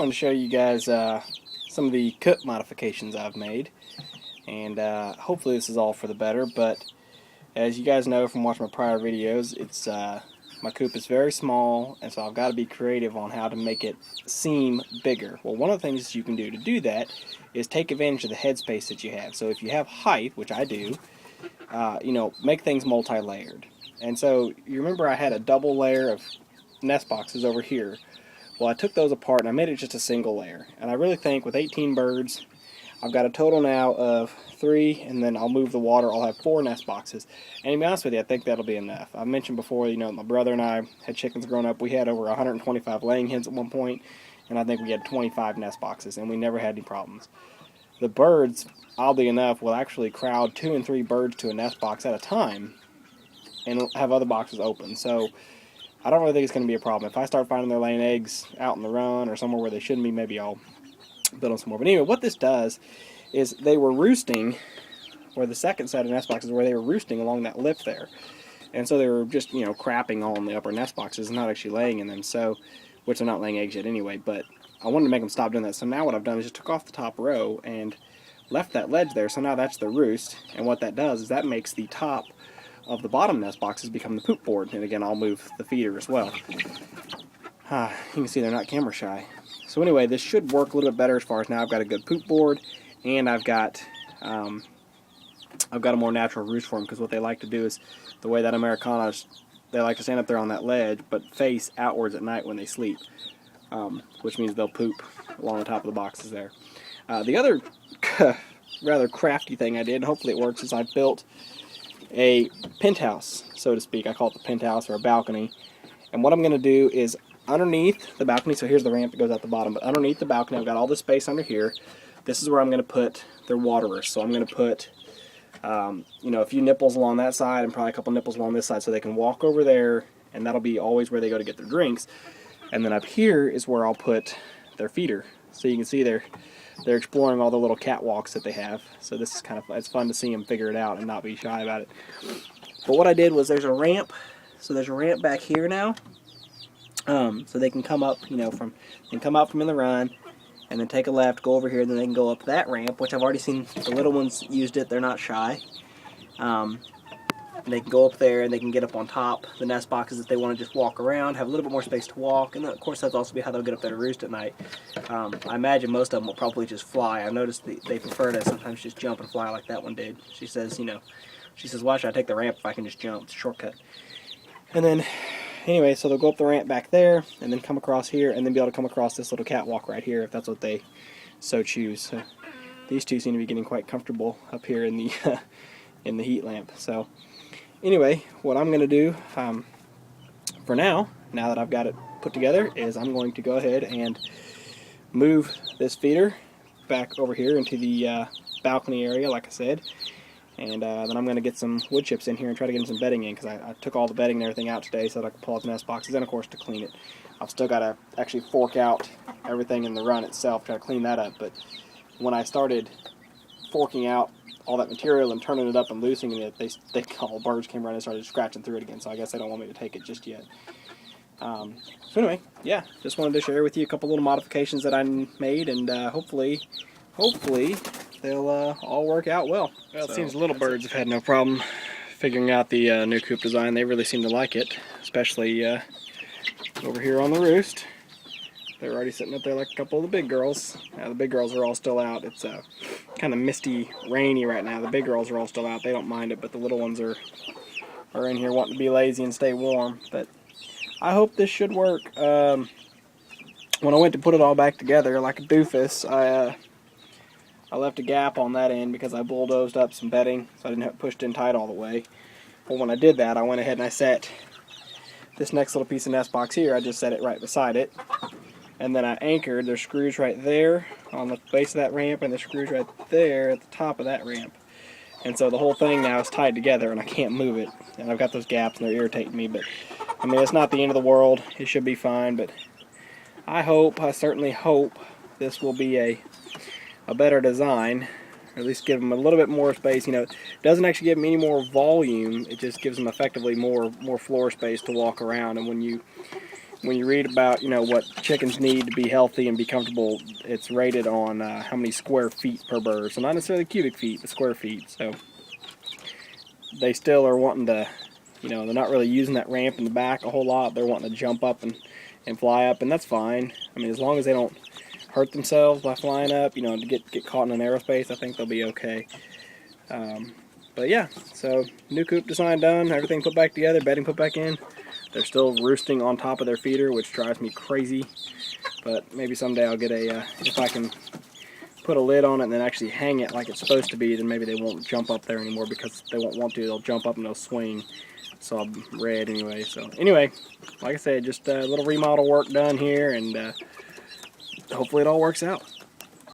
I want to show you guys some of the Coop modifications I've made, and hopefully this is all for the better. But as you guys know from watching my prior videos, it's my coop is very small, and so I've got to be creative on how to make it seem bigger. Well, one of the things you can do to do that is take advantage of the headspace that you have. So if you have height, which I do, make things multi-layered. And so you remember I had a double layer of nest boxes over here. Well, I took those apart and I made it just a single layer. And I really think with 18 birds, I've got a total now of 3, and then I'll move the water. I'll have 4 nest boxes. And to be honest with you, I think that'll be enough. I mentioned before, my brother and I had chickens growing up. We had over 125 laying hens at one point, and I think we had 25 nest boxes, and we never had any problems. The birds, oddly enough, will actually crowd 2 and 3 birds to a nest box at a time and have other boxes open. So I don't really think it's going to be a problem. If I start finding they're laying eggs out in the run or somewhere where they shouldn't be, maybe I'll build them some more. But anyway, what this does is they were roosting, or the second set of nest boxes where they were roosting along that lip there. And so they were just, crapping on the upper nest boxes and not actually laying in them, so, which they're not laying eggs yet anyway, but I wanted to make them stop doing that. So now what I've done is just took off the top row and left that ledge there, so now that's the roost, and what that does is that makes the top of the bottom nest boxes become the poop board, and again I'll move the feeder as well. You can see they're not camera shy. So anyway, this should work a little bit better as far as now I've got a good poop board, and I've got a more natural roost for them, because what they like to do is, the way that Americanas, they like to stand up there on that ledge but face outwards at night when they sleep, which means they'll poop along the top of the boxes there. The other rather crafty thing I did, and hopefully it works, is I built a penthouse, so to speak. I call it the penthouse, or a balcony. And what I'm going to do is underneath the balcony, so here's the ramp that goes out the bottom, but underneath the balcony I've got all this space under here. This is where I'm going to put their waterers. So I'm going to put a few nipples along that side and probably a couple nipples along this side, so they can walk over there, and that'll be always where they go to get their drinks. And then up here is where I'll put their feeder. So you can see they're exploring all the little catwalks that they have. So this is it's fun to see them figure it out and not be shy about it. But what I did was there's a ramp. So there's a ramp back here now. So they can come up, from in the run, and then take a left, go over here, then they can go up that ramp, which I've already seen the little ones used it. They're not shy. They can go up there and they can get up on top the nest boxes if they want to just walk around, have a little bit more space to walk, and then, of course that's also how they'll get up there to roost at night. I imagine most of them will probably just fly. I've noticed they prefer to sometimes just jump and fly like that one did. She says, why should I take the ramp if I can just jump? It's a shortcut. And then, anyway, so they'll go up the ramp back there, and then come across here, and then be able to come across this little catwalk right here if that's what they so choose. So these two seem to be getting quite comfortable up here in the in the heat lamp. So anyway, what I'm going to do for now that I've got it put together, is I'm going to go ahead and move this feeder back over here into the balcony area, like I said, and then I'm going to get some wood chips in here and try to get some bedding in, because I took all the bedding and everything out today so that I can pull out the nest boxes, and of course to clean it. I've still got to actually fork out everything in the run itself, try to clean that up, but when I started forking out all that material and turning it up and loosening it, all birds came around and started scratching through it again, so I guess they don't want me to take it just yet. So anyway, yeah, just wanted to share with you a couple little modifications that I made, and hopefully they'll all work out well. Well, it seems little birds have had no problem figuring out the new coop design. They really seem to like it, especially over here on the roost. They're already sitting up there like a couple of the big girls. Now the big girls are all still out. It's kind of misty, rainy right now. The big girls are all still out. They don't mind it, but the little ones are in here wanting to be lazy and stay warm. But I hope this should work. When I went to put it all back together like a doofus, I left a gap on that end because I bulldozed up some bedding, so I didn't have it pushed in tight all the way. Well, when I did that, I went ahead and I set this next little piece of nest box here. I just set it right beside it. And then I anchored, there's screws right there on the base of that ramp, and there's screws right there at the top of that ramp. And so the whole thing now is tied together, and I can't move it. And I've got those gaps, and they're irritating me, but I mean, it's not the end of the world. It should be fine, but I certainly hope this will be a better design, or at least give them a little bit more space. It doesn't actually give them any more volume, it just gives them effectively more floor space to walk around. And when you when you read about, you know, what chickens need to be healthy and be comfortable, it's rated on how many square feet per bird. So not necessarily cubic feet, but square feet. So they still are wanting to, you know, they're not really using that ramp in the back a whole lot. They're wanting to jump up and fly up, and that's fine. I mean, as long as they don't hurt themselves by flying up, you know, to get caught in an aerospace, I think they'll be okay. But yeah, so new coop design done, everything put back together, bedding put back in. They're still roosting on top of their feeder, which drives me crazy. But maybe someday I'll get a, if I can put a lid on it and then actually hang it like it's supposed to be, then maybe they won't jump up there anymore, because they won't want to. They'll jump up and they'll swing. So I'm red anyway. So anyway, like I said, just a little remodel work done here, and hopefully it all works out.